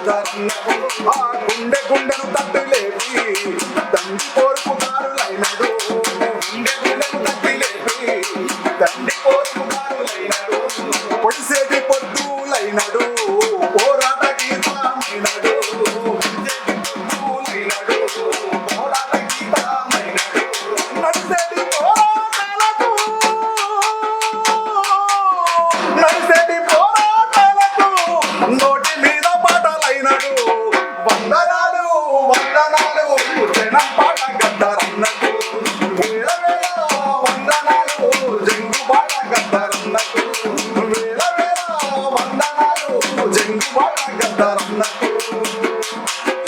ఆ గుండె గుండెను తట్టు లేపి తండ్రి కోరుకున్నారులైనడు గుండె గుండెను తట్టి లేపి తండ్రి కోరుకున్నారులైనడు పొడిసేటి పొద్దులైనడు పోరాట గీతమైనడు పోరాట గీతమైనడు నడిసేటి పోరాటాలకు నడిసేటి పోరాటాలకు నోటి మీద పాటలైనడు వందనాలు వందనాలు జనం పాట గద్దరన్నట్టు వేల వేల వందనాలు జంగు పాట గద్దరన్నట్టు వేల వేల వందనాలు జంగు పాట గద్దరన్నట్టు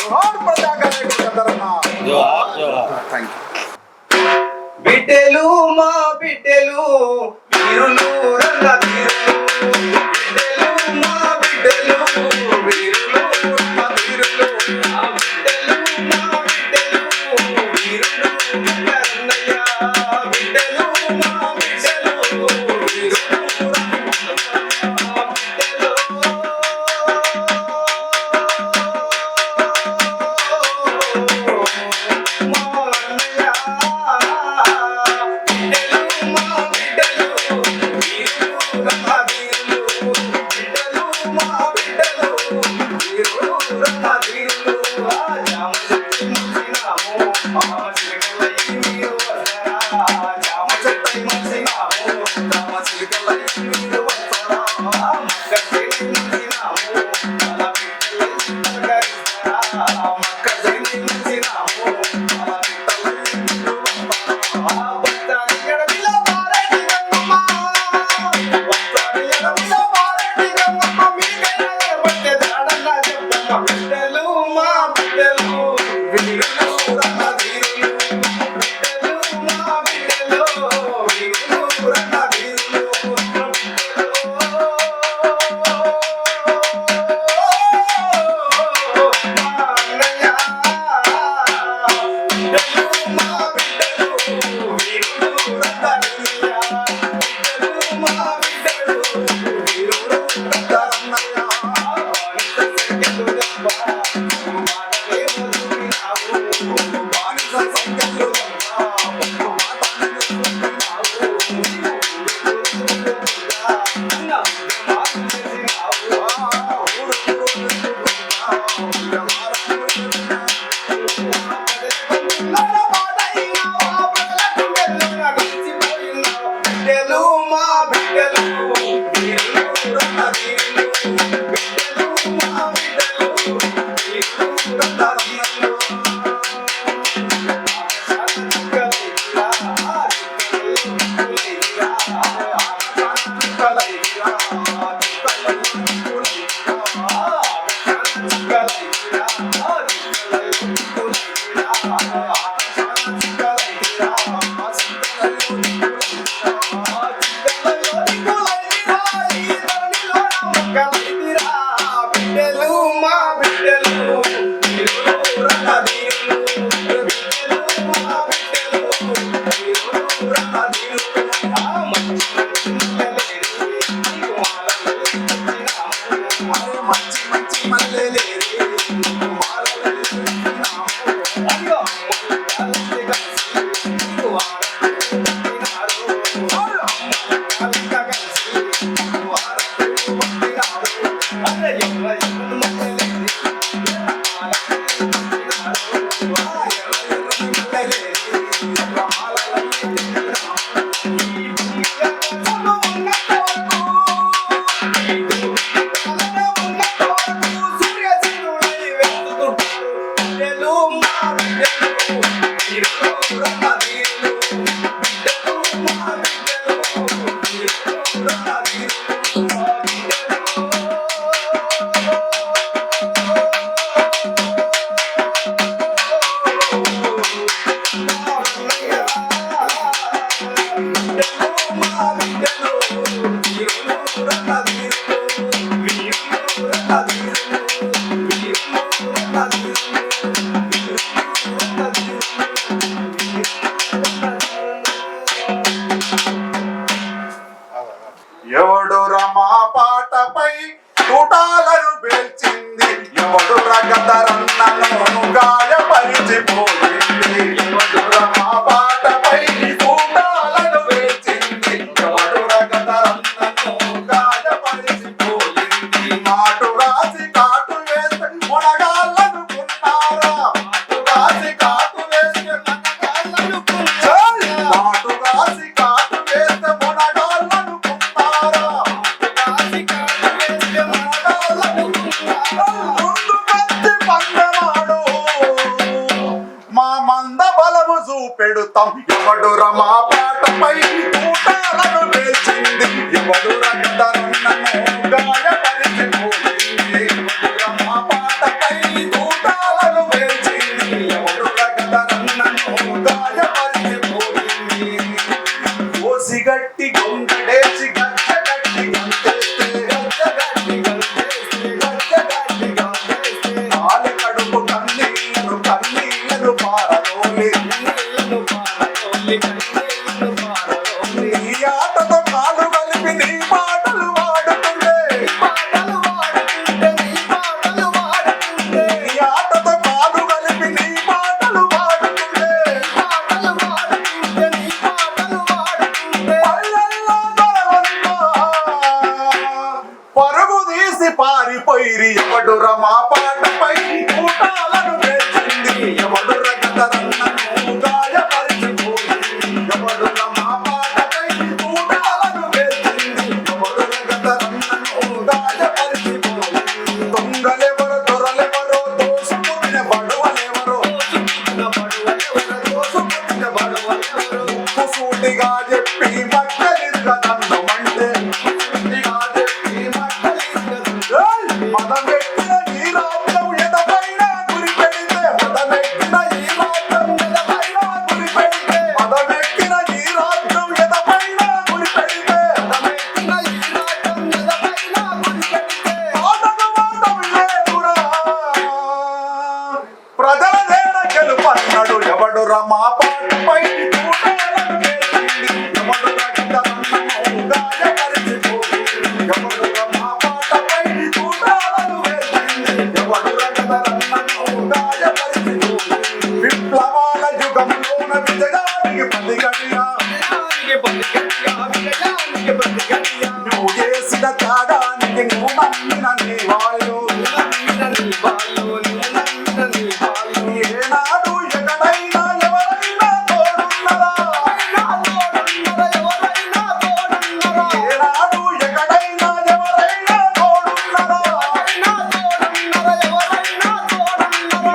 జోహార్ ప్రజాగాయకుడు గద్దరన్న థ్యాంక్ యూ. బిడ్డలు మా బిడ్డలు వీరులు రన్న వీరులు బిడ్డలు మా బిడ్డలు వీరులు రన్న వీరులు ఆ బిడ్డలు మా బిడ్డలు వీరులు రన్నయ్య బిడ్డలు మా బిడ్డలు వీరులు ఎవడు రమా పాటపై తూటాలను పేల్చింది ఎవడు పెడుతాం ఎవడు రమా పాటపై కూటాలను వేచింది ఎవడు రగతరన్నను గాయపరిచిపోయింది ఎవడు రమా పాటపై కూటాలను వేచింది ఎవడు రగతరన్నను గాయపరిచిపోయింది ఓసిగట్టి గొంగడేసి గచ్చగట్టి గంతేస్తే గచ్చగట్టి గంతేస్తే గచ్చగట్టి గంతేస్తే కాలి కడుపు కన్నీళ్లు కన్నీళ్లు పారలోలి కన్నీళ్లు పారలోలి కన్నీళ్లు పారలోలి ఈ ఆటతో కాలు కలిపి నీ పాటలు వాడుతుండే పాటలు వాడుతుండే నీ పాటలు వాడుతుండే ఈ ఆటతో కాలు కలిపి నీ పాటలు వాడుతుండే పాటలు వాడుతుండే నీ పాటలు వాడుతుండే పల్లెల్లో దొరలంతా పరుగు తీసి పారిపోయిరి ఎవడు రమా పాటపై కూటాలను వేచింది ఎవడు రగతరన్నను గాయపరిచిపోయింది ఎవడు రమా పాటపై కూటాలను వేచింది ఎవడు రగతరన్నను గాయపరిచిపోయింది దొంగలెవరో దొరలెవరో దోసుకున్న బడువలెవరో దోసుకున్న బడువలెవరో సూటిగా చెప్పి మక్కలిరుగదండమంటే సూటిగా చెప్పి మక్కలిరుగదండ మదమెక్కిన ఈ రాజ్యం ఎదపైన గురి పెడితే మదమెక్కిన ఈ రాజ్యం ఎదపైన గురి పెడితే మదమెక్కిన ఈ రాజ్యం ఎదపైన గురి పెడితే మదమెక్కిన ఈ రాజ్యం ఎదపైన గురి పెడితే ఆటను వాటం లేదురా ప్రజల నేర గెలుపన్నాడు ఎవడు రమా పాటపై కూటాలను వేసింది ఎవడు రగతరన్నను గాయపరిచిపోయింది ఎవడు రమా పాటపై కూటాలను వేసింది ఎవడు రగతరన్నను గాయపరిచిపోయింది విప్లవాల యుగంలోన విజయానికి ప్రతిగడియా నువ్వు చేసిన త్యాగానికి నువ్వు నమ్మిన నీ వాళ్ళు ఏనాడు ఎక్కడైనా ఎవరైనా తోడున్నరా ఏనాడు ఎక్కడైనా ఎవరైనా తోడున్నరా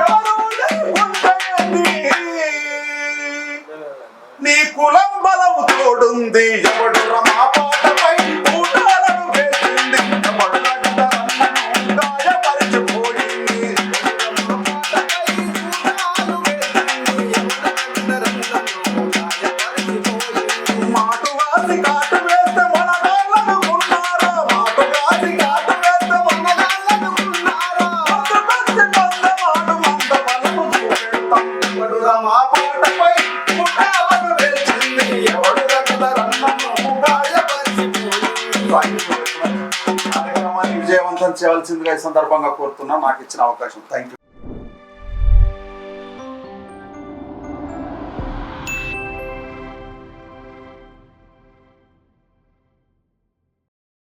ఎవరు లేకుంటే నీ కులం బలము తోడుంది ఎవడు రమా పాటపై కూటాలను వేసింది ఎవడు రగతరన్నను గాయపరిచిపోయింది మాటు వాసి కాటు వేస్తే మన గాళ్ళనుకున్నారా మాటు వాసి కాటు వేస్తే మన గాళ్ళనుకున్నారా మందు పెట్టి మందమాడు మంద బలము చూపెడతాం ఎవడు రమా పాటపై కూటాలను వేసింది ఎవడు రగతరన్నను గాయపరిచిపోయింది కార్యక్రమాన్ని విజయవంతం చేయాల్సిందిగా ఈ సందర్భంగా కోరుతున్నా నాకు ఇచ్చిన అవకాశం థ్యాంక్ యూ